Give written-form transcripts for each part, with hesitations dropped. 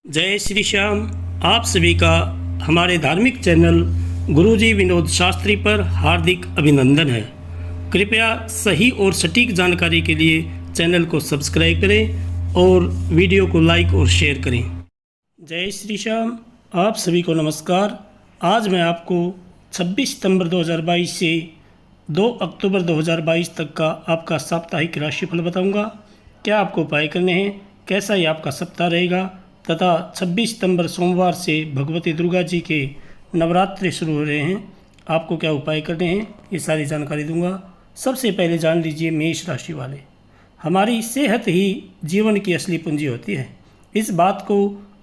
जय श्री श्याम। आप सभी का हमारे धार्मिक चैनल गुरुजी विनोद शास्त्री पर हार्दिक अभिनंदन है। कृपया सही और सटीक जानकारी के लिए चैनल को सब्सक्राइब करें और वीडियो को लाइक और शेयर करें। जय श्री श्याम। आप सभी को नमस्कार। आज मैं आपको 26 सितंबर 2022 से 2 अक्टूबर 2022 तक का आपका साप्ताहिक राशिफल बताऊंगा। क्या आपको उपाय करने हैं, कैसा ये आपका सप्ताह रहेगा तथा 26 सितंबर सोमवार से भगवती दुर्गा जी के नवरात्रि शुरू हो रहे हैं, आपको क्या उपाय करने हैं, ये सारी जानकारी दूंगा। सबसे पहले जान लीजिए मेष राशि वाले, हमारी सेहत ही जीवन की असली पूंजी होती है। इस बात को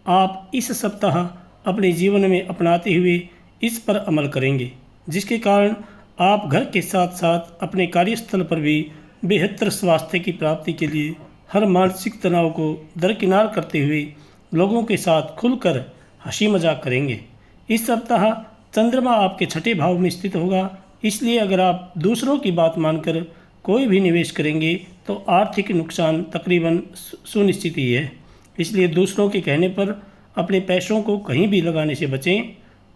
आप इस सप्ताह अपने जीवन में अपनाते हुए इस पर अमल करेंगे, जिसके कारण आप घर के साथ साथ अपने कार्यस्थल पर भी बेहतर स्वास्थ्य की प्राप्ति के लिए हर मानसिक तनाव को दरकिनार करते हुए लोगों के साथ खुलकर हंसी मजाक करेंगे। इस सप्ताह चंद्रमा आपके छठे भाव में स्थित होगा, इसलिए अगर आप दूसरों की बात मानकर कोई भी निवेश करेंगे तो आर्थिक नुकसान तकरीबन सुनिश्चित ही है। इसलिए दूसरों के कहने पर अपने पैसों को कहीं भी लगाने से बचें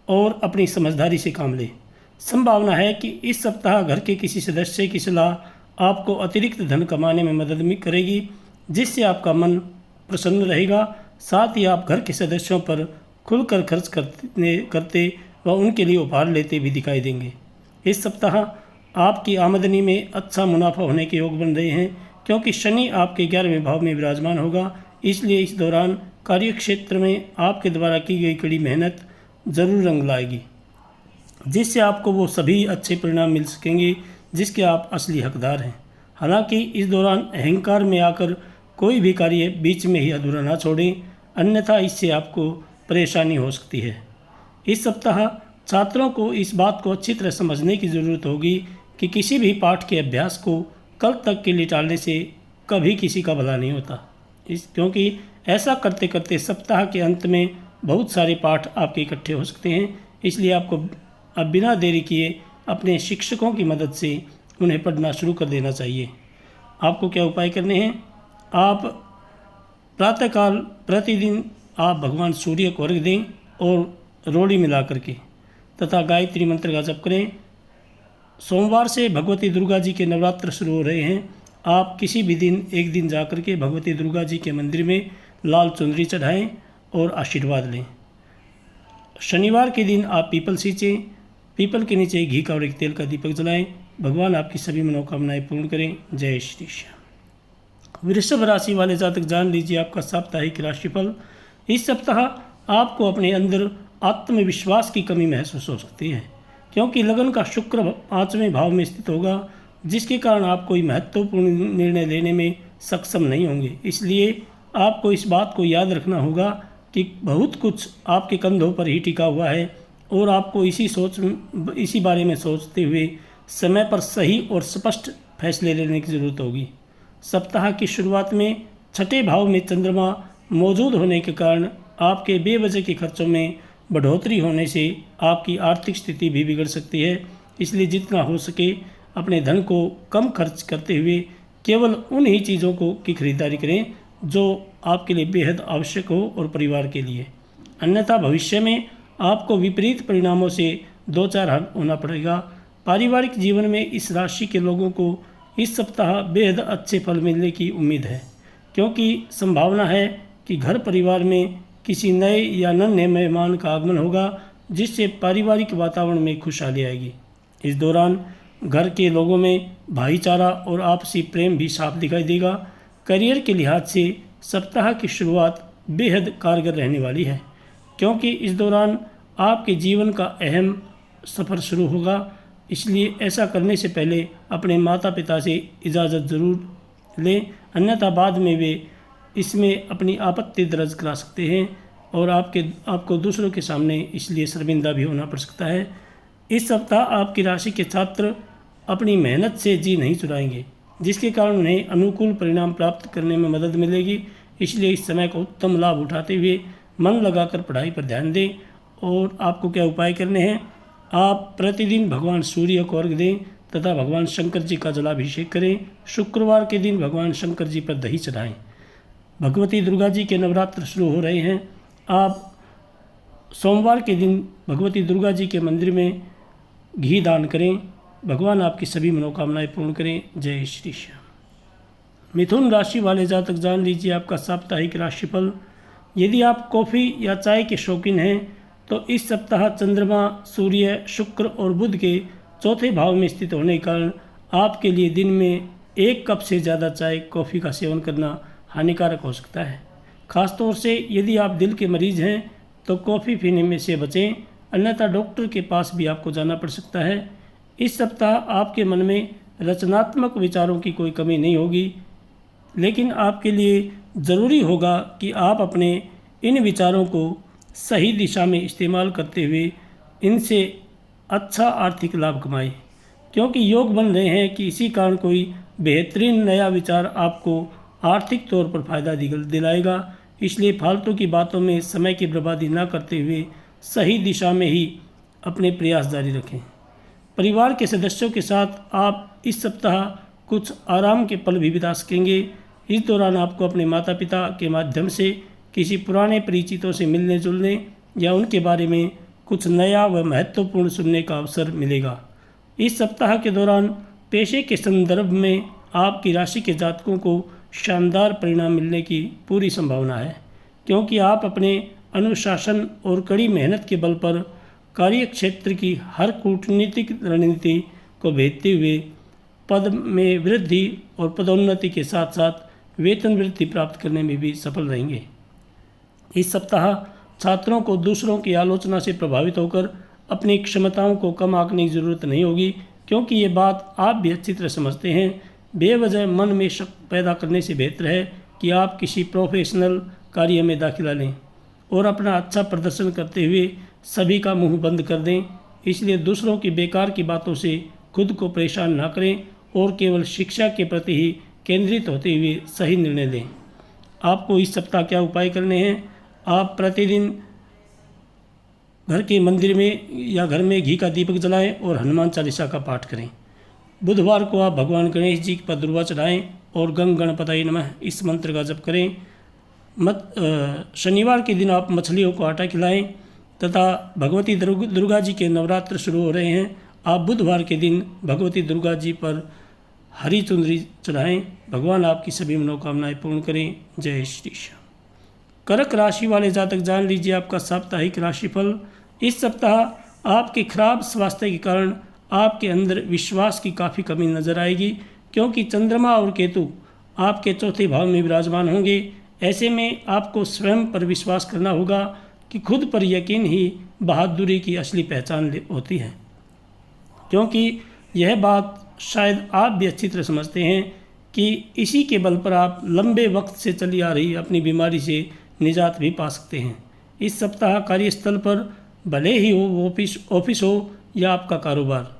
और अपनी समझदारी से काम लें। संभावना है कि इस सप्ताह घर के किसी सदस्य की सलाह आपको अतिरिक्त धन कमाने में मदद करेगी, जिससे आपका मन प्रसन्न रहेगा। साथ ही आप घर के सदस्यों पर खुलकर खर्च करते व उनके लिए उपहार लेते भी दिखाई देंगे। इस सप्ताह आपकी आमदनी में अच्छा मुनाफा होने के योग बन रहे हैं, क्योंकि शनि आपके 11वें भाव में विराजमान होगा। इसलिए इस दौरान कार्यक्षेत्र में आपके द्वारा की गई कड़ी मेहनत जरूर रंग लाएगी, जिससे आपको वो सभी अच्छे परिणाम मिल सकेंगे जिसके आप असली हकदार हैं। हालांकि इस दौरान अहंकार में आकर कोई भी कार्य बीच में ही अधूरा ना छोड़ें, अन्यथा इससे आपको परेशानी हो सकती है। इस सप्ताह छात्रों को इस बात को अच्छी तरह समझने की ज़रूरत होगी कि किसी भी पाठ के अभ्यास को कल तक के लिए टालने से कभी किसी का भला नहीं होता, क्योंकि ऐसा करते करते सप्ताह के अंत में बहुत सारे पाठ आपके इकट्ठे हो सकते हैं। इसलिए आपको अब बिना देरी किए अपने शिक्षकों की मदद से उन्हें पढ़ना शुरू कर देना चाहिए। आपको क्या उपाय करने हैं? आप प्रातःकाल प्रतिदिन आप भगवान सूर्य को अर्घ्य दें और रोड़ी मिला करके तथा गायत्री मंत्र का जप करें। सोमवार से भगवती दुर्गा जी के नवरात्र शुरू हो रहे हैं। आप किसी भी दिन एक दिन जा कर के भगवती दुर्गा जी के मंदिर में लाल चुनरी चढ़ाएं और आशीर्वाद लें। शनिवार के दिन आप पीपल सींचें, पीपल के नीचे घी का और एक तेल का दीपक जलाएं। भगवान आपकी सभी मनोकामनाएं पूर्ण करें। जय श्री श्याम। वृषभ राशि वाले जातक जान लीजिए आपका साप्ताहिक राशिफल। इस सप्ताह आपको अपने अंदर आत्मविश्वास की कमी महसूस हो सकती है, क्योंकि लगन का शुक्र 5वें भाव में स्थित होगा, जिसके कारण आप कोई महत्वपूर्ण निर्णय लेने में सक्षम नहीं होंगे। इसलिए आपको इस बात को याद रखना होगा कि बहुत कुछ आपके कंधों पर ही टिका हुआ है और आपको इसी बारे में सोचते हुए समय पर सही और स्पष्ट फैसले लेने की ज़रूरत होगी। सप्ताह की शुरुआत में छठे भाव में चंद्रमा मौजूद होने के कारण आपके बेवजह के खर्चों में बढ़ोतरी होने से आपकी आर्थिक स्थिति भी बिगड़ सकती है। इसलिए जितना हो सके अपने धन को कम खर्च करते हुए केवल उन ही चीज़ों की खरीदारी करें जो आपके लिए बेहद आवश्यक हो और परिवार के लिए। अन्यथा भविष्य में आपको विपरीत परिणामों से दो चार हाथ होना पड़ेगा। पारिवारिक जीवन में इस राशि के लोगों को इस सप्ताह बेहद अच्छे फल मिलने की उम्मीद है, क्योंकि संभावना है कि घर परिवार में किसी नए या नन्हे मेहमान का आगमन होगा, जिससे पारिवारिक वातावरण में खुशहाली आएगी। इस दौरान घर के लोगों में भाईचारा और आपसी प्रेम भी साफ दिखाई देगा। करियर के लिहाज से सप्ताह की शुरुआत बेहद कारगर रहने वाली है, क्योंकि इस दौरान आपके जीवन का अहम सफ़र शुरू होगा। इसलिए ऐसा करने से पहले अपने माता पिता से इजाज़त ज़रूर लें, अन्यथा बाद में वे इसमें अपनी आपत्ति दर्ज करा सकते हैं और आपको दूसरों के सामने इसलिए शर्मिंदा भी होना पड़ सकता है। इस सप्ताह आपकी राशि के छात्र अपनी मेहनत से जी नहीं चुराएंगे, जिसके कारण उन्हें अनुकूल परिणाम प्राप्त करने में मदद मिलेगी। इसलिए इस समय का उत्तम लाभ उठाते हुए मन लगाकर पढ़ाई पर ध्यान दें। और आपको क्या उपाय करने हैं? आप प्रतिदिन भगवान सूर्य को अर्घ्य दें तथा भगवान शंकर जी का जलाभिषेक करें। शुक्रवार के दिन भगवान शंकर जी पर दही चढ़ाएं। भगवती दुर्गा जी के नवरात्र शुरू हो रहे हैं, आप सोमवार के दिन भगवती दुर्गा जी के मंदिर में घी दान करें। भगवान आपकी सभी मनोकामनाएं पूर्ण करें। जय श्री श्याम। मिथुन राशि वाले जातक जान लीजिए आपका साप्ताहिक राशिफल। यदि आप कॉफ़ी या चाय के शौकीन हैं तो इस सप्ताह चंद्रमा, सूर्य, शुक्र और बुध के चौथे भाव में स्थित होने के कारण आपके लिए दिन में 1 कप से ज़्यादा चाय, कॉफ़ी का सेवन करना हानिकारक हो सकता है। खासतौर से यदि आप दिल के मरीज़ हैं तो कॉफ़ी पीने में से बचें, अन्यथा डॉक्टर के पास भी आपको जाना पड़ सकता है। इस सप्ताह आपके मन में रचनात्मक विचारों की कोई कमी नहीं होगी, लेकिन आपके लिए ज़रूरी होगा कि आप अपने इन विचारों को सही दिशा में इस्तेमाल करते हुए इनसे अच्छा आर्थिक लाभ कमाएं, क्योंकि योग बन रहे हैं कि इसी कारण कोई बेहतरीन नया विचार आपको आर्थिक तौर पर फ़ायदा दिलाएगा। इसलिए फालतू की बातों में समय की बर्बादी ना करते हुए सही दिशा में ही अपने प्रयास जारी रखें। परिवार के सदस्यों के साथ आप इस सप्ताह कुछ आराम के पल भी बिता सकेंगे। इस दौरान आपको अपने माता पिता के माध्यम से किसी पुराने परिचितों से मिलने जुलने या उनके बारे में कुछ नया व महत्वपूर्ण सुनने का अवसर मिलेगा। इस सप्ताह के दौरान पेशे के संदर्भ में आपकी राशि के जातकों को शानदार परिणाम मिलने की पूरी संभावना है, क्योंकि आप अपने अनुशासन और कड़ी मेहनत के बल पर कार्य क्षेत्र की हर कूटनीतिक रणनीति को भेदते हुए पद में वृद्धि और पदोन्नति के साथ साथ वेतन वृद्धि प्राप्त करने में भी सफल रहेंगे। इस सप्ताह छात्रों को दूसरों की आलोचना से प्रभावित होकर अपनी क्षमताओं को कम आंकने की जरूरत नहीं होगी, क्योंकि ये बात आप भी अच्छी तरह समझते हैं। बेवजह मन में शक पैदा करने से बेहतर है कि आप किसी प्रोफेशनल कार्य में दाखिला लें और अपना अच्छा प्रदर्शन करते हुए सभी का मुंह बंद कर दें। इसलिए दूसरों की बेकार की बातों से खुद को परेशान ना करें और केवल शिक्षा के प्रति ही केंद्रित होते हुए सही निर्णय लें। आपको इस सप्ताह क्या उपाय करने हैं? आप प्रतिदिन घर के मंदिर में या घर में घी का दीपक जलाएं और हनुमान चालीसा का पाठ करें। बुधवार को आप भगवान गणेश जी पर दुर्वा चढ़ाएं और गंग गणपतये नमः इस मंत्र का जप करें। शनिवार के दिन आप मछलियों को आटा खिलाएं तथा भगवती दुर्गा जी के नवरात्र शुरू हो रहे हैं। आप बुधवार के दिन भगवती दुर्गा जी पर हरी चुनरी चढ़ाएं। भगवान आपकी सभी मनोकामनाएं पूर्ण करें। जय श्री श्याम। कर्क राशि वाले जातक जान लीजिए आपका साप्ताहिक राशिफल। इस सप्ताह आपके खराब स्वास्थ्य के कारण आपके अंदर विश्वास की काफ़ी कमी नजर आएगी, क्योंकि चंद्रमा और केतु आपके चौथे भाव में विराजमान होंगे। ऐसे में आपको स्वयं पर विश्वास करना होगा कि खुद पर यकीन ही बहादुरी की असली पहचान होती है, क्योंकि यह बात शायद आप भी अच्छी तरह समझते हैं कि इसी के बल पर आप लंबे वक्त से चली आ रही अपनी बीमारी से निजात भी पा सकते हैं। इस सप्ताह कार्यस्थल पर भले ही हो ऑफिस हो या आपका कारोबार,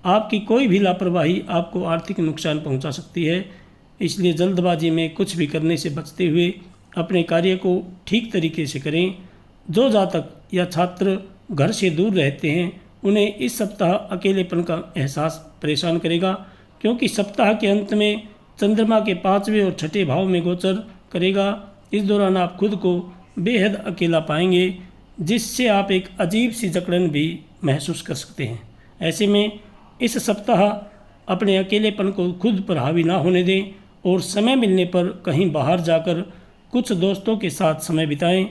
आपकी कोई भी लापरवाही आपको आर्थिक नुकसान पहुंचा सकती है। इसलिए जल्दबाजी में कुछ भी करने से बचते हुए अपने कार्य को ठीक तरीके से करें। जो जातक या छात्र घर से दूर रहते हैं उन्हें इस सप्ताह अकेलेपन का एहसास परेशान करेगा, क्योंकि सप्ताह के अंत में चंद्रमा के 5वें और 6ठे भाव में गोचर करेगा। इस दौरान आप खुद को बेहद अकेला पाएंगे, जिससे आप एक अजीब सी जकड़न भी महसूस कर सकते हैं। ऐसे में इस सप्ताह अपने अकेलेपन को खुद पर हावी ना होने दें और समय मिलने पर कहीं बाहर जाकर कुछ दोस्तों के साथ समय बिताएं।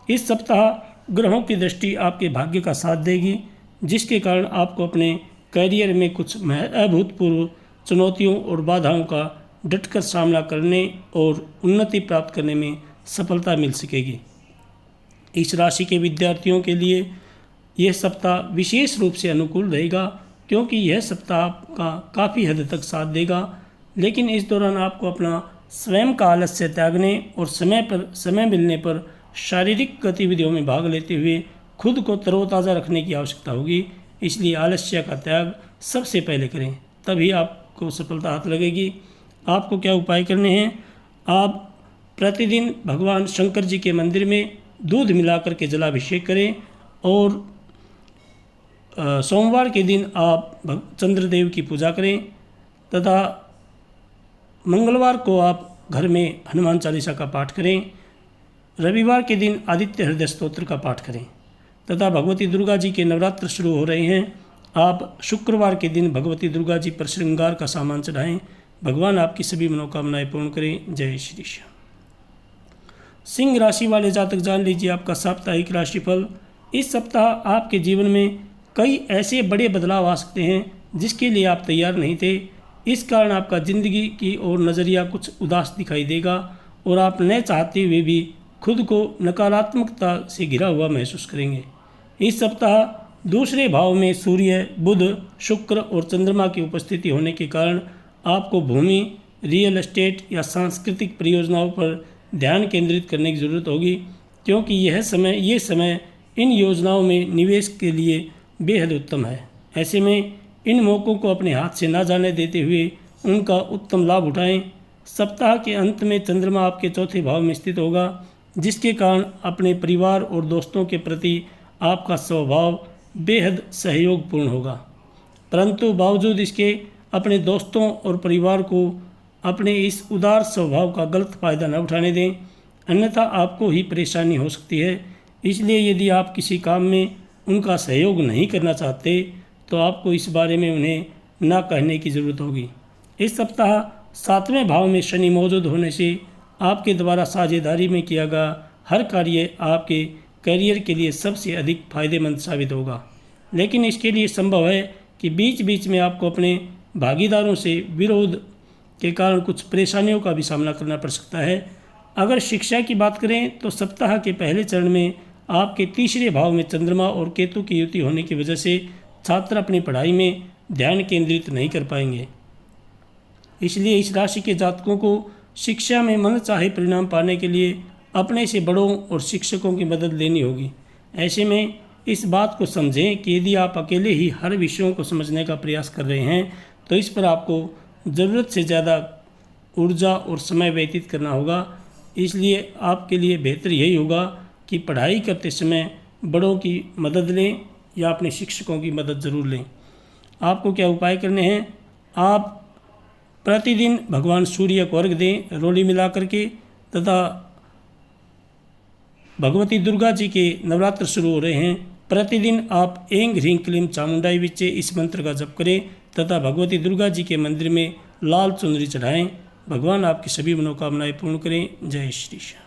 इस सप्ताह ग्रहों की दृष्टि आपके भाग्य का साथ देगी, जिसके कारण आपको अपने करियर में कुछ अभूतपूर्व चुनौतियों और बाधाओं का डटकर सामना करने और उन्नति प्राप्त करने में सफलता मिल सकेगी। इस राशि के विद्यार्थियों के लिए यह सप्ताह विशेष रूप से अनुकूल रहेगा, क्योंकि यह सप्ताह का काफ़ी हद तक साथ देगा। लेकिन इस दौरान आपको अपना स्वयं का आलस्य त्यागने और समय मिलने पर शारीरिक गतिविधियों में भाग लेते हुए खुद को तरोताज़ा रखने की आवश्यकता होगी। इसलिए आलस्य का त्याग सबसे पहले करें, तभी आपको सफलता हाथ लगेगी। आपको क्या उपाय करने हैं? आप प्रतिदिन भगवान शंकर जी के मंदिर में दूध मिलाकर के जलाभिषेक करें और सोमवार के दिन आप चंद्रदेव की पूजा करें तथा मंगलवार को आप घर में हनुमान चालीसा का पाठ करें। रविवार के दिन आदित्य हृदय स्तोत्र का पाठ करें तथा भगवती दुर्गा जी के नवरात्र शुरू हो रहे हैं। आप शुक्रवार के दिन भगवती दुर्गा जी पर श्रृंगार का सामान चढ़ाएं। भगवान आपकी सभी मनोकामनाएं पूर्ण करें। जय श्री श्याम। सिंह राशि वाले जातक जान लीजिए आपका साप्ताहिक राशिफल। इस सप्ताह आपके जीवन में कई ऐसे बड़े बदलाव आ सकते हैं जिसके लिए आप तैयार नहीं थे। इस कारण आपका ज़िंदगी की ओर नज़रिया कुछ उदास दिखाई देगा और आप न चाहते हुए भी खुद को नकारात्मकता से घिरा हुआ महसूस करेंगे। इस सप्ताह दूसरे भाव में सूर्य, बुध, शुक्र और चंद्रमा की उपस्थिति होने के कारण आपको भूमि, रियल एस्टेट या सांस्कृतिक परियोजनाओं पर ध्यान केंद्रित करने की ज़रूरत होगी, क्योंकि ये समय इन योजनाओं में निवेश के लिए बेहद उत्तम है। ऐसे में इन मौक़ों को अपने हाथ से ना जाने देते हुए उनका उत्तम लाभ उठाएं। सप्ताह के अंत में चंद्रमा आपके चौथे भाव में स्थित होगा, जिसके कारण अपने परिवार और दोस्तों के प्रति आपका स्वभाव बेहद सहयोगपूर्ण होगा। परंतु बावजूद इसके अपने दोस्तों और परिवार को अपने इस उदार स्वभाव का गलत फ़ायदा न उठाने दें, अन्यथा आपको ही परेशानी हो सकती है। इसलिए यदि आप किसी काम में उनका सहयोग नहीं करना चाहते तो आपको इस बारे में उन्हें ना कहने की ज़रूरत होगी। इस सप्ताह 7वें भाव में शनि मौजूद होने से आपके द्वारा साझेदारी में किया गया हर कार्य आपके करियर के लिए सबसे अधिक फायदेमंद साबित होगा। लेकिन इसके लिए संभव है कि बीच बीच में आपको अपने भागीदारों से विरोध के कारण कुछ परेशानियों का भी सामना करना पड़ सकता है। अगर शिक्षा की बात करें तो सप्ताह के पहले चरण में आपके तीसरे भाव में चंद्रमा और केतु की युति होने की वजह से छात्र अपनी पढ़ाई में ध्यान केंद्रित नहीं कर पाएंगे। इसलिए इस राशि के जातकों को शिक्षा में मनचाहे परिणाम पाने के लिए अपने से बड़ों और शिक्षकों की मदद लेनी होगी। ऐसे में इस बात को समझें कि यदि आप अकेले ही हर विषयों को समझने का प्रयास कर रहे हैं तो इस पर आपको ज़रूरत से ज़्यादा ऊर्जा और समय व्यतीत करना होगा। इसलिए आपके लिए बेहतर यही होगा कि पढ़ाई करते समय बड़ों की मदद लें या अपने शिक्षकों की मदद ज़रूर लें। आपको क्या उपाय करने हैं? आप प्रतिदिन भगवान सूर्य को अर्घ्य दें रोली मिला करके, तथा भगवती दुर्गा जी के नवरात्र शुरू हो रहे हैं। प्रतिदिन आप ऐं ह्रीं क्लीं चामुंडाई विच्चे इस मंत्र का जप करें तथा भगवती दुर्गा जी के मंदिर में लाल चुनरी चढ़ाएं। भगवान आपकी सभी मनोकामनाएं पूर्ण करें। जय श्री श्याम।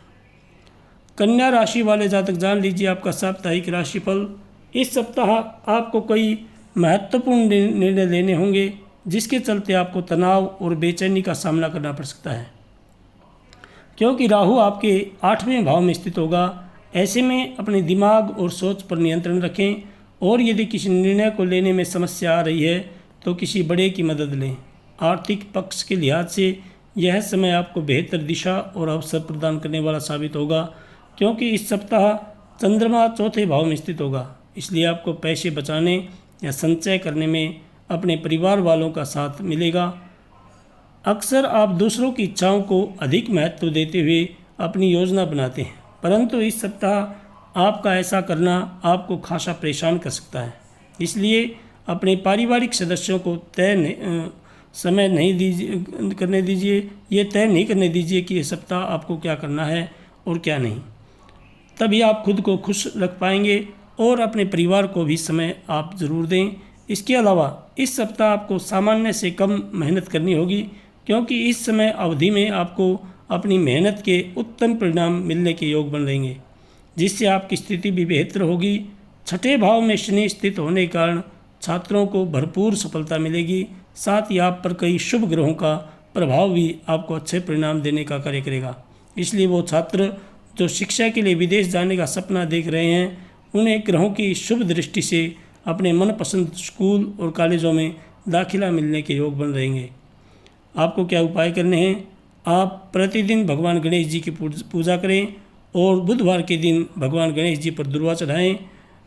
कन्या राशि वाले जातक जान लीजिए आपका साप्ताहिक राशिफल। इस सप्ताह आपको कई महत्वपूर्ण निर्णय लेने होंगे, जिसके चलते आपको तनाव और बेचैनी का सामना करना पड़ सकता है, क्योंकि राहु आपके 8वें भाव में स्थित होगा। ऐसे में अपने दिमाग और सोच पर नियंत्रण रखें और यदि किसी निर्णय को लेने में समस्या आ रही है तो किसी बड़े की मदद लें। आर्थिक पक्ष के लिहाज से यह समय आपको बेहतर दिशा और अवसर प्रदान करने वाला साबित होगा, क्योंकि इस सप्ताह चंद्रमा चौथे भाव में स्थित होगा। इसलिए आपको पैसे बचाने या संचय करने में अपने परिवार वालों का साथ मिलेगा। अक्सर आप दूसरों की इच्छाओं को अधिक महत्व देते हुए अपनी योजना बनाते हैं, परंतु इस सप्ताह आपका ऐसा करना आपको खासा परेशान कर सकता है। इसलिए अपने पारिवारिक सदस्यों को तय नहीं करने दीजिए कि ये सप्ताह आपको क्या करना है और क्या नहीं। तभी आप खुद को खुश रख पाएंगे और अपने परिवार को भी समय आप ज़रूर दें। इसके अलावा इस सप्ताह आपको सामान्य से कम मेहनत करनी होगी, क्योंकि इस समय अवधि में आपको अपनी मेहनत के उत्तम परिणाम मिलने के योग बन रहेंगे, जिससे आपकी स्थिति भी बेहतर होगी। छठे भाव में शनि स्थित होने के कारण छात्रों को भरपूर सफलता मिलेगी। साथ ही आप पर कई शुभ ग्रहों का प्रभाव भी आपको अच्छे परिणाम देने का कार्य करेगा। इसलिए वो छात्र जो शिक्षा के लिए विदेश जाने का सपना देख रहे हैं, उन्हें ग्रहों की शुभ दृष्टि से अपने मनपसंद स्कूल और कॉलेजों में दाखिला मिलने के योग बन रहेंगे। आपको क्या उपाय करने हैं? आप प्रतिदिन भगवान गणेश जी की पूजा करें और बुधवार के दिन भगवान गणेश जी पर दुर्वा चढ़ाएं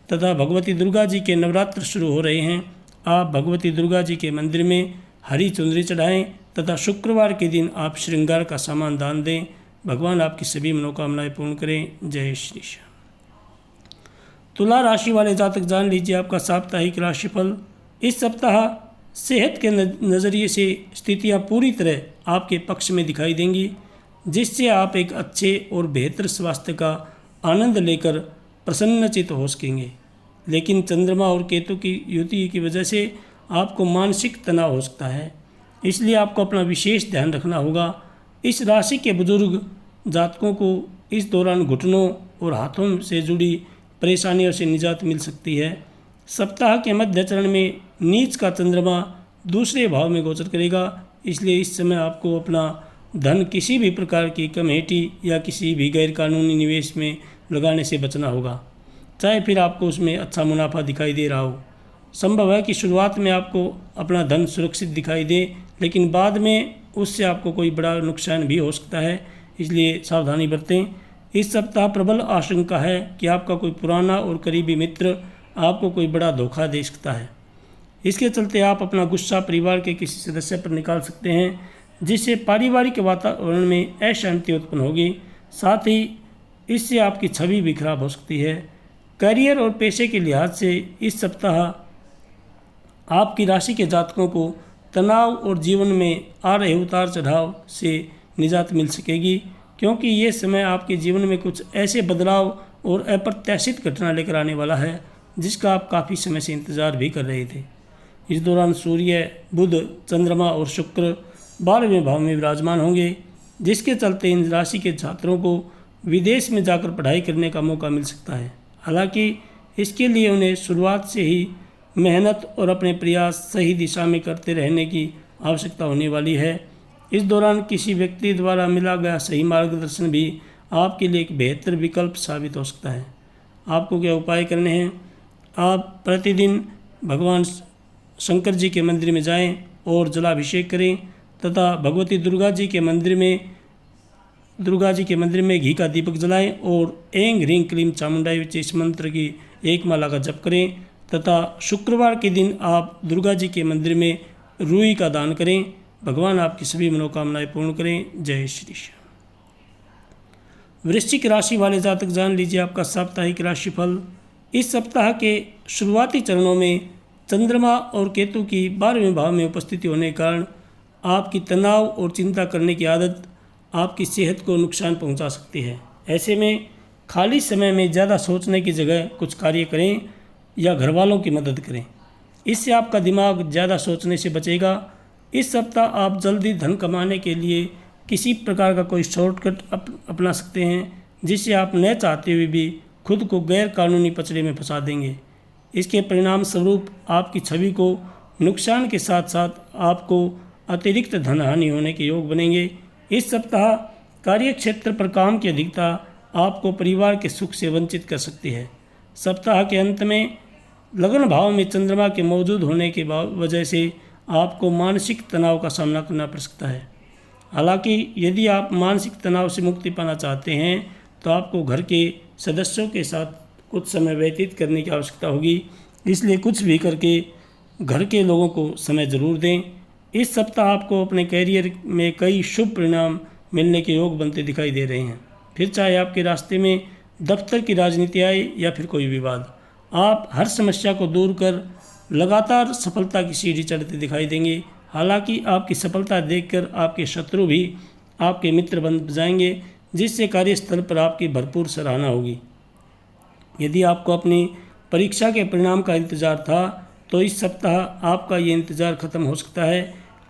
तथा भगवती दुर्गा जी के नवरात्र शुरू हो रहे हैं। आप भगवती दुर्गा जी के मंदिर में हरी चुनरी चढ़ाएं तथा शुक्रवार के दिन आप श्रृंगार का सामान दान दें। भगवान आपकी सभी मनोकामनाएं पूर्ण करें। जय श्री श्याम। तुला राशि वाले जातक जान लीजिए आपका साप्ताहिक राशिफल। इस सप्ताह सेहत के नज़रिए से स्थितियां पूरी तरह आपके पक्ष में दिखाई देंगी। जिससे आप एक अच्छे और बेहतर स्वास्थ्य का आनंद लेकर प्रसन्नचित्त हो सकेंगे। लेकिन चंद्रमा और केतु की युति की वजह से आपको मानसिक तनाव हो सकता है, इसलिए आपको अपना विशेष ध्यान रखना होगा। इस राशि के बुजुर्ग जातकों को इस दौरान घुटनों और हाथों से जुड़ी परेशानियों से निजात मिल सकती है। सप्ताह के मध्य चरण में नीच का चंद्रमा दूसरे भाव में गोचर करेगा, इसलिए इस समय आपको अपना धन किसी भी प्रकार की कमेटी या किसी भी गैरकानूनी निवेश में लगाने से बचना होगा, चाहे फिर आपको उसमें अच्छा मुनाफा दिखाई दे रहा हो। संभव है कि शुरुआत में आपको अपना धन सुरक्षित दिखाई दे, लेकिन बाद में उससे आपको कोई बड़ा नुकसान भी हो सकता है, इसलिए सावधानी बरतें। इस सप्ताह प्रबल आशंका है कि आपका कोई पुराना और करीबी मित्र आपको कोई बड़ा धोखा दे सकता है। इसके चलते आप अपना गुस्सा परिवार के किसी सदस्य पर निकाल सकते हैं, जिससे पारिवारिक वातावरण में अशांति उत्पन्न होगी। साथ ही इससे आपकी छवि भी खराब हो सकती है। करियर और पेशे के लिहाज से इस सप्ताह आपकी राशि के जातकों को तनाव और जीवन में आ रहे उतार चढ़ाव से निजात मिल सकेगी, क्योंकि ये समय आपके जीवन में कुछ ऐसे बदलाव और अप्रत्याशित घटना लेकर आने वाला है जिसका आप काफ़ी समय से इंतजार भी कर रहे थे। इस दौरान सूर्य, बुध, चंद्रमा और शुक्र 12वें भाव में विराजमान होंगे, जिसके चलते इन राशि के छात्रों को विदेश में जाकर पढ़ाई करने का मौका मिल सकता है। हालांकि इसके लिए उन्हें शुरुआत से ही मेहनत और अपने प्रयास सही दिशा में करते रहने की आवश्यकता होने वाली है। इस दौरान किसी व्यक्ति द्वारा मिला गया सही मार्गदर्शन भी आपके लिए एक बेहतर विकल्प साबित हो सकता है। आपको क्या उपाय करने हैं? आप प्रतिदिन भगवान शंकर जी के मंदिर में जाएं और जलाभिषेक करें तथा भगवती दुर्गा जी के मंदिर में घी का दीपक जलाएं और ऐं ह्रीं क्लीं चामुंडाई विच इस मंत्र की एक माला का जप करें तथा शुक्रवार के दिन आप दुर्गा जी के मंदिर में रुई का दान करें। भगवान आपकी सभी मनोकामनाएं पूर्ण करें। जय श्री श्याम। वृश्चिक राशि वाले जातक जान लीजिए आपका साप्ताहिक राशिफल। इस सप्ताह के शुरुआती चरणों में चंद्रमा और केतु की 12वें भाव में उपस्थिति होने के कारण आपकी तनाव और चिंता करने की आदत आपकी सेहत को नुकसान पहुंचा सकती है। ऐसे में खाली समय में ज़्यादा सोचने की जगह कुछ कार्य करें या घर वालों की मदद करें, इससे आपका दिमाग ज़्यादा सोचने से बचेगा। इस सप्ताह आप जल्दी धन कमाने के लिए किसी प्रकार का कोई शॉर्टकट अपना सकते हैं, जिससे आप न चाहते हुए भी खुद को गैर कानूनी पचड़े में फंसा देंगे। इसके परिणाम स्वरूप आपकी छवि को नुकसान के साथ साथ आपको अतिरिक्त धन हानि होने के योग बनेंगे। इस सप्ताह कार्य क्षेत्र पर काम की अधिकता आपको परिवार के सुख से वंचित कर सकती है। सप्ताह के अंत में लगन भाव में चंद्रमा के मौजूद होने के वजह से आपको मानसिक तनाव का सामना करना पड़ सकता है। हालांकि यदि आप मानसिक तनाव से मुक्ति पाना चाहते हैं तो आपको घर के सदस्यों के साथ कुछ समय व्यतीत करने की आवश्यकता होगी, इसलिए कुछ भी करके घर के लोगों को समय ज़रूर दें। इस सप्ताह आपको अपने कैरियर में कई शुभ परिणाम मिलने के योग बनते दिखाई दे रहे हैं। फिर चाहे आपके रास्ते में दफ्तर की राजनीति आए या फिर कोई विवाद, आप हर समस्या को दूर कर लगातार सफलता की सीढ़ी चढ़ते दिखाई देंगे। हालांकि आपकी सफलता देखकर आपके शत्रु भी आपके मित्र बन जाएंगे, जिससे कार्यस्थल पर आपकी भरपूर सराहना होगी। यदि आपको अपनी परीक्षा के परिणाम का इंतज़ार था तो इस सप्ताह आपका ये इंतज़ार खत्म हो सकता है,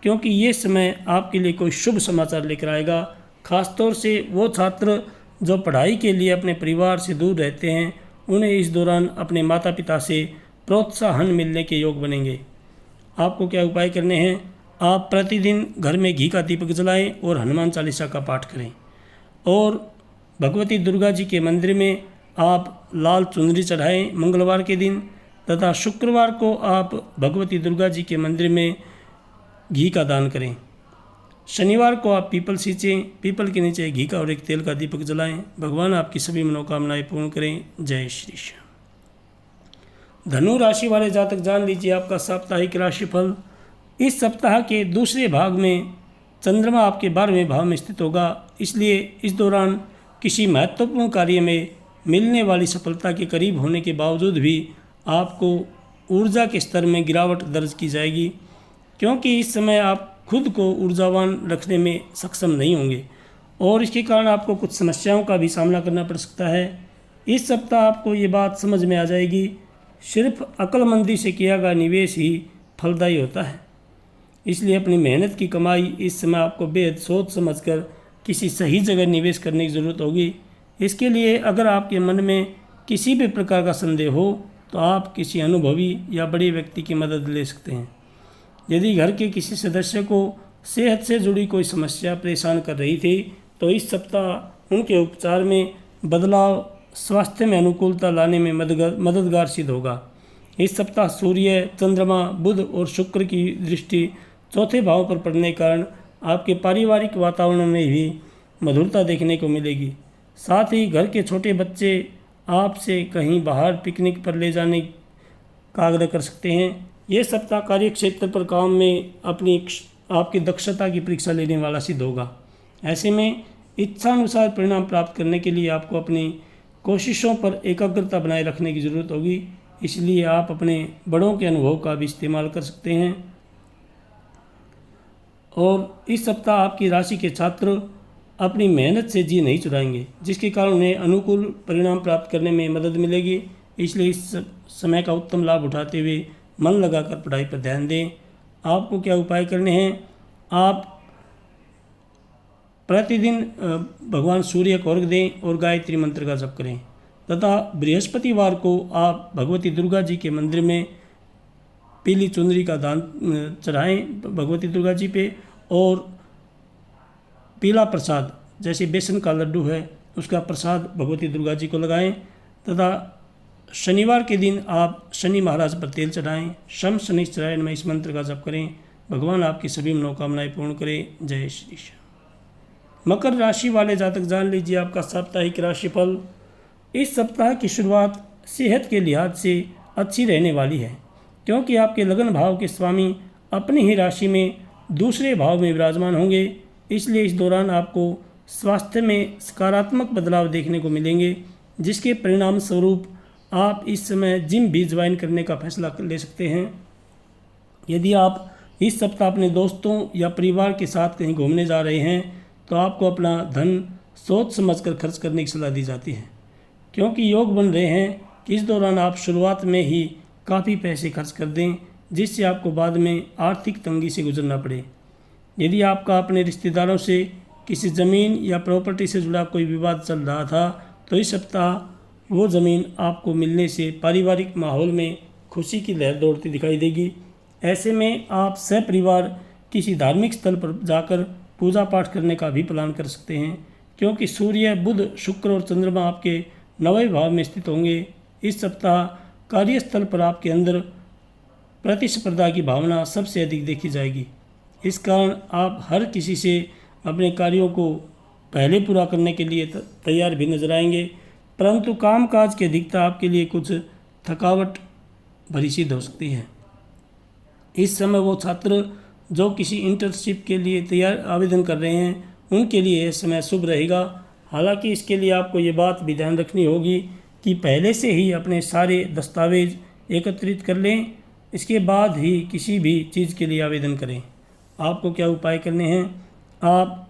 क्योंकि ये समय आपके लिए कोई शुभ समाचार लेकर आएगा। खासतौर से वो छात्र जो पढ़ाई के लिए अपने परिवार से दूर रहते हैं, उन्हें इस दौरान अपने माता पिता से प्रोत्साहन मिलने के योग बनेंगे। आपको क्या उपाय करने हैं? आप प्रतिदिन घर में घी का दीपक जलाएं और हनुमान चालीसा का पाठ करें और भगवती दुर्गा जी के मंदिर में आप लाल चुनरी चढ़ाएं मंगलवार के दिन, तथा शुक्रवार को आप भगवती दुर्गा जी के मंदिर में घी का दान करें। शनिवार को आप पीपल सींचें, पीपल के नीचे घी का और एक तेल का दीपक जलाएं। भगवान आपकी सभी मनोकामनाएं पूर्ण करें। जय श्री श्याम। धनु राशि वाले जातक जान लीजिए आपका साप्ताहिक राशिफल। इस सप्ताह के दूसरे भाग में चंद्रमा आपके 12वें भाव में स्थित होगा, इसलिए इस दौरान किसी महत्वपूर्ण कार्य में मिलने वाली सफलता के करीब होने के बावजूद भी आपको ऊर्जा के स्तर में गिरावट दर्ज की जाएगी, क्योंकि इस समय आप खुद को ऊर्जावान रखने में सक्षम नहीं होंगे और इसके कारण आपको कुछ समस्याओं का भी सामना करना पड़ सकता है। इस सप्ताह आपको ये बात समझ में आ जाएगी, सिर्फ अक्लमंदी से किया गया निवेश ही फलदायी होता है। इसलिए अपनी मेहनत की कमाई इस समय आपको बेहद सोच समझकर किसी सही जगह निवेश करने की ज़रूरत होगी। इसके लिए अगर आपके मन में किसी भी प्रकार का संदेह हो तो आप किसी अनुभवी या बड़े व्यक्ति की मदद ले सकते हैं। यदि घर के किसी सदस्य को सेहत से जुड़ी कोई समस्या परेशान कर रही थी तो इस सप्ताह उनके उपचार में बदलाव स्वास्थ्य में अनुकूलता लाने में मददगार सिद्ध होगा। इस सप्ताह सूर्य, चंद्रमा, बुध और शुक्र की दृष्टि चौथे भाव पर पड़ने के कारण आपके पारिवारिक वातावरण में भी मधुरता देखने को मिलेगी। साथ ही घर के छोटे बच्चे आपसे कहीं बाहर पिकनिक पर ले जाने का आग्रह कर सकते हैं। ये सप्ताह कार्य क्षेत्र पर काम में आपकी दक्षता की परीक्षा लेने वाला सिद्ध होगा। ऐसे में इच्छानुसार परिणाम प्राप्त करने के लिए आपको अपनी कोशिशों पर एकाग्रता बनाए रखने की ज़रूरत होगी। इसलिए आप अपने बड़ों के अनुभव का भी इस्तेमाल कर सकते हैं। और इस सप्ताह आपकी राशि के छात्र अपनी मेहनत से जी नहीं चुराएंगे, जिसके कारण उन्हें अनुकूल परिणाम प्राप्त करने में मदद मिलेगी। इसलिए इस समय का उत्तम लाभ उठाते हुए मन लगाकर पढ़ाई पर ध्यान दें। आपको क्या उपाय करने हैं? आप प्रतिदिन भगवान सूर्य को अर्घ्य दें और गायत्री मंत्र का जप करें तथा बृहस्पतिवार को आप भगवती दुर्गा जी के मंदिर में पीली चुनरी का दान चढ़ाएं भगवती दुर्गा जी पे, और पीला प्रसाद जैसे बेसन का लड्डू है उसका प्रसाद भगवती दुर्गा जी को लगाएं तथा शनिवार के दिन आप शनि महाराज पर तेल चढ़ाएं। शम शनिश्चराय नमः इस मंत्र का जप करें। भगवान आपकी सभी मनोकामनाएं पूर्ण करें। जय श्री श्याम। मकर राशि वाले जातक जान लीजिए आपका साप्ताहिक राशिफल। इस सप्ताह की शुरुआत सेहत के लिहाज से अच्छी रहने वाली है, क्योंकि आपके लगन भाव के स्वामी अपनी ही राशि में दूसरे भाव में विराजमान होंगे। इसलिए इस दौरान आपको स्वास्थ्य में सकारात्मक बदलाव देखने को मिलेंगे, जिसके परिणाम स्वरूप आप इस समय जिम भी ज्वाइन करने का फैसला ले सकते हैं। यदि आप इस सप्ताह अपने दोस्तों या परिवार के साथ कहीं घूमने जा रहे हैं तो आपको अपना धन सोच समझकर खर्च करने की सलाह दी जाती है, क्योंकि योग बन रहे हैं कि इस दौरान आप शुरुआत में ही काफ़ी पैसे खर्च कर दें, जिससे आपको बाद में आर्थिक तंगी से गुजरना पड़े। यदि आपका अपने रिश्तेदारों से किसी ज़मीन या प्रॉपर्टी से जुड़ा कोई विवाद चल रहा था तो इस सप्ताह वो ज़मीन आपको मिलने से पारिवारिक माहौल में खुशी की लहर दौड़ती दिखाई देगी। ऐसे में आप सपरिवार किसी धार्मिक स्थल पर जाकर पूजा पाठ करने का भी प्लान कर सकते हैं, क्योंकि सूर्य, बुध, शुक्र और चंद्रमा आपके 9वें भाव में स्थित होंगे। इस सप्ताह कार्यस्थल पर आपके अंदर प्रतिस्पर्धा की भावना सबसे अधिक देखी जाएगी। इस कारण आप हर किसी से अपने कार्यों को पहले पूरा करने के लिए तैयार भी नजर आएंगे, परंतु कामकाज की अधिकता आपके लिए कुछ थकावट भरी सिद्ध हो सकती है। इस समय वो छात्र जो किसी इंटर्नशिप के लिए तैयार आवेदन कर रहे हैं उनके लिए यह समय शुभ रहेगा। हालांकि इसके लिए आपको ये बात भी ध्यान रखनी होगी कि पहले से ही अपने सारे दस्तावेज एकत्रित कर लें, इसके बाद ही किसी भी चीज़ के लिए आवेदन करें। आपको क्या उपाय करने हैं? आप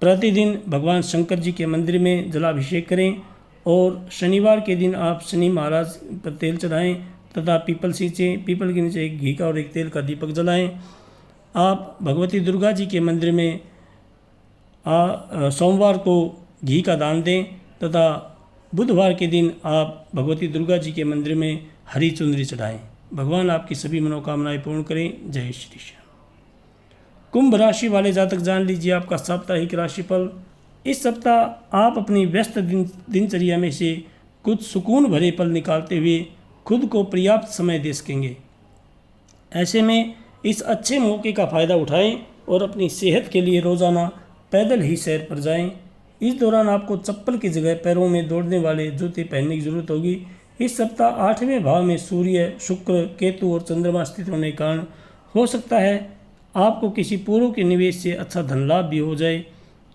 प्रतिदिन भगवान शंकर जी के मंदिर में जलाभिषेक करें और शनिवार के दिन आप शनि महाराज पर तेल चढ़ाएं तथा पीपल के नीचे एक घी का और एक तेल का दीपक जलाएं। आप भगवती दुर्गा जी के मंदिर में सोमवार को घी का दान दें तथा बुधवार के दिन आप भगवती दुर्गा जी के मंदिर में हरी चुनरी चढ़ाएं। भगवान आपकी सभी मनोकामनाएं पूर्ण करें। जय श्री श्याम। कुंभ राशि वाले जातक जान लीजिए आपका साप्ताहिक राशिफल। इस सप्ताह आप अपनी व्यस्त दिनचर्या में से कुछ सुकून भरे पल निकालते हुए खुद को पर्याप्त समय दे सकेंगे। ऐसे में इस अच्छे मौके का फ़ायदा उठाएं और अपनी सेहत के लिए रोज़ाना पैदल ही सैर पर जाएं। इस दौरान आपको चप्पल की जगह पैरों में दौड़ने वाले जूते पहनने की जरूरत होगी। इस सप्ताह 8वें भाव में सूर्य, शुक्र, केतु और चंद्रमा स्थित होने के कारण हो सकता है आपको किसी पूर्व के निवेश से अच्छा धन लाभ भी हो जाए।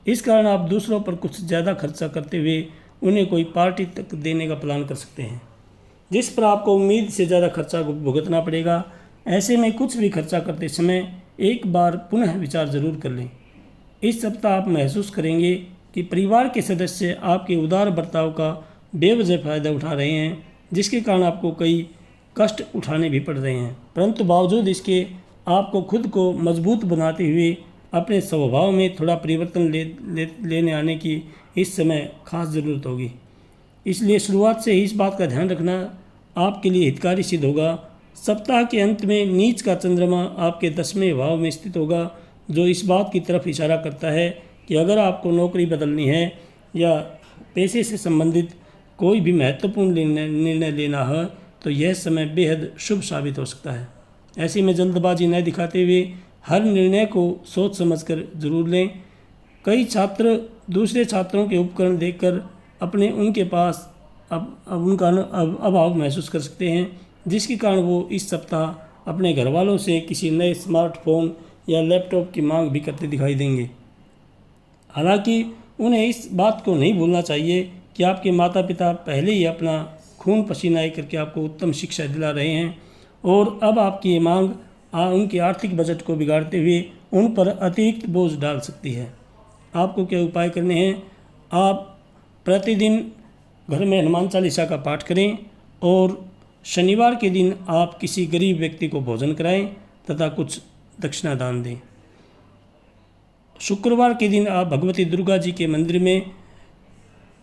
इस कारण आप दूसरों पर कुछ ज़्यादा खर्चा करते हुए उन्हें कोई पार्टी तक देने का प्लान कर सकते हैं, जिस पर आपको उम्मीद से ज़्यादा खर्चा भुगतना पड़ेगा। ऐसे में कुछ भी खर्चा करते समय एक बार पुनः विचार जरूर कर लें। इस सप्ताह आप महसूस करेंगे कि परिवार के सदस्य आपके उदार बर्ताव का बेवजह फ़ायदा उठा रहे हैं, जिसके कारण आपको कई कष्ट उठाने भी पड़ रहे हैं। परंतु बावजूद इसके आपको खुद को मजबूत बनाते हुए अपने स्वभाव में थोड़ा परिवर्तन लेने आने की इस समय खास ज़रूरत होगी। इसलिए शुरुआत से ही इस बात का ध्यान रखना आपके लिए हितकारी सिद्ध होगा। सप्ताह के अंत में नीच का चंद्रमा आपके 10वें भाव में स्थित होगा, जो इस बात की तरफ इशारा करता है कि अगर आपको नौकरी बदलनी है या पैसे से संबंधित कोई भी महत्वपूर्ण निर्णय लेना है तो यह समय बेहद शुभ साबित हो सकता है। ऐसे में जल्दबाजी न दिखाते हुए हर निर्णय को सोच समझकर जरूर लें। कई छात्र दूसरे छात्रों के उपकरण देखकर उनके पास उनका अभाव महसूस कर सकते हैं, जिसके कारण वो इस सप्ताह अपने घर वालों से किसी नए स्मार्टफोन या लैपटॉप की मांग भी करते दिखाई देंगे। हालांकि उन्हें इस बात को नहीं भूलना चाहिए कि आपके माता पिता पहले ही अपना खून पसीना एक करके आपको उत्तम शिक्षा दिला रहे हैं और अब आपकी ये मांग उनके आर्थिक बजट को बिगाड़ते हुए उन पर अतिरिक्त बोझ डाल सकती है। आपको क्या उपाय करने हैं? आप प्रतिदिन घर में हनुमान चालीसा का पाठ करें और शनिवार के दिन आप किसी गरीब व्यक्ति को भोजन कराएं तथा कुछ दक्षिणा दान दें। शुक्रवार के दिन आप भगवती दुर्गा जी के मंदिर में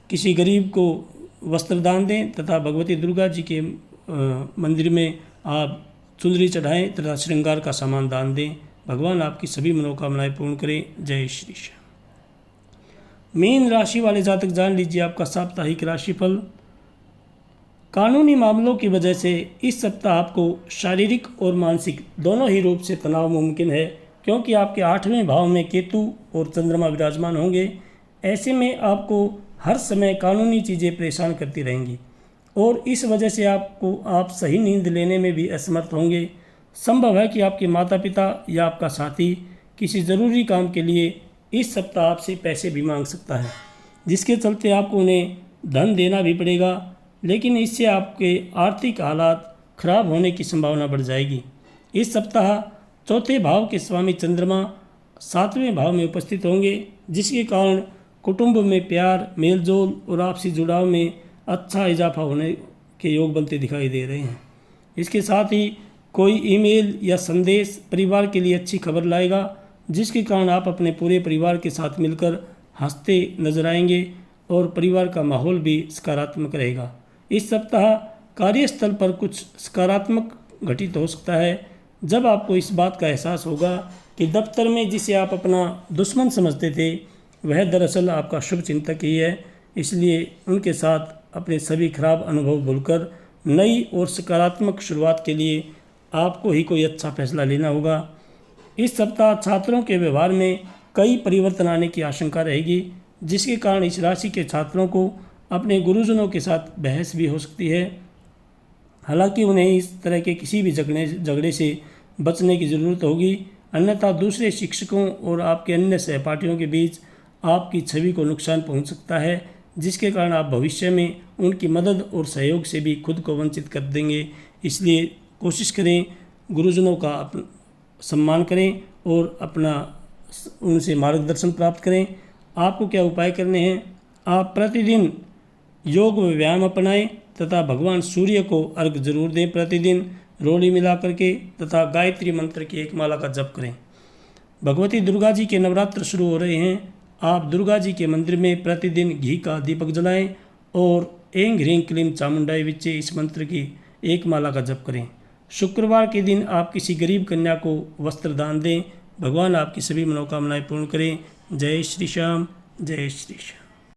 किसी गरीब को वस्त्र दान दें तथा भगवती दुर्गा जी के मंदिर में आप चुनरी चढ़ाएं तथा श्रृंगार का सामान दान दें। भगवान आपकी सभी मनोकामनाएं पूर्ण करें। जय श्री श्याम। मीन राशि वाले जातक जान लीजिए आपका साप्ताहिक राशिफल। कानूनी मामलों की वजह से इस सप्ताह आपको शारीरिक और मानसिक दोनों ही रूप से तनाव मुमकिन है, क्योंकि आपके 8वें भाव में केतु और चंद्रमा विराजमान होंगे। ऐसे में आपको हर समय कानूनी चीज़ें परेशान करती रहेंगी और इस वजह से आप सही नींद लेने में भी असमर्थ होंगे। संभव है कि आपके माता पिता या आपका साथी किसी ज़रूरी काम के लिए इस सप्ताह आपसे पैसे भी मांग सकता है, जिसके चलते आपको उन्हें धन देना भी पड़ेगा, लेकिन इससे आपके आर्थिक हालात खराब होने की संभावना बढ़ जाएगी। इस सप्ताह चौथे भाव के स्वामी चंद्रमा 7वें भाव में उपस्थित होंगे, जिसके कारण कुटुंब में प्यार, मेलजोल और आपसी जुड़ाव में अच्छा इजाफा होने के योग बनते दिखाई दे रहे हैं। इसके साथ ही कोई ईमेल या संदेश परिवार के लिए अच्छी खबर लाएगा, जिसके कारण आप अपने पूरे परिवार के साथ मिलकर हंसते नजर आएंगे और परिवार का माहौल भी सकारात्मक रहेगा। इस सप्ताह कार्यस्थल पर कुछ सकारात्मक घटित हो सकता है, जब आपको इस बात का एहसास होगा कि दफ्तर में जिसे आप अपना दुश्मन समझते थे वह दरअसल आपका शुभ चिंतक ही है। इसलिए उनके साथ अपने सभी खराब अनुभव भूलकर नई और सकारात्मक शुरुआत के लिए आपको ही कोई अच्छा फैसला लेना होगा। इस सप्ताह छात्रों के व्यवहार में कई परिवर्तन आने की आशंका रहेगी, जिसके कारण इस राशि के छात्रों को अपने गुरुजनों के साथ बहस भी हो सकती है। हालांकि उन्हें इस तरह के किसी भी झगड़े से बचने की ज़रूरत होगी, अन्यथा दूसरे शिक्षकों और आपके अन्य सहपाठियों के बीच आपकी छवि को नुकसान पहुंच सकता है, जिसके कारण आप भविष्य में उनकी मदद और सहयोग से भी खुद को वंचित कर देंगे। इसलिए कोशिश करें गुरुजनों का सम्मान करें और उनसे मार्गदर्शन प्राप्त करें। आपको क्या उपाय करने हैं? आप प्रतिदिन योग व व्यायाम अपनाएं तथा भगवान सूर्य को अर्घ्य जरूर दें। प्रतिदिन रोली मिला करके तथा गायत्री मंत्र की एक माला का जप करें। भगवती दुर्गा जी के नवरात्र शुरू हो रहे हैं। आप दुर्गा जी के मंदिर में प्रतिदिन घी का दीपक जलाएं और ऐं ह्रीं क्लीं चामुंडाय विच्चे इस मंत्र की एक माला का जप करें। शुक्रवार के दिन आप किसी गरीब कन्या को वस्त्र दान दें। भगवान आपकी सभी मनोकामनाएं पूर्ण करें। जय श्री श्याम। जय श्री श्याम।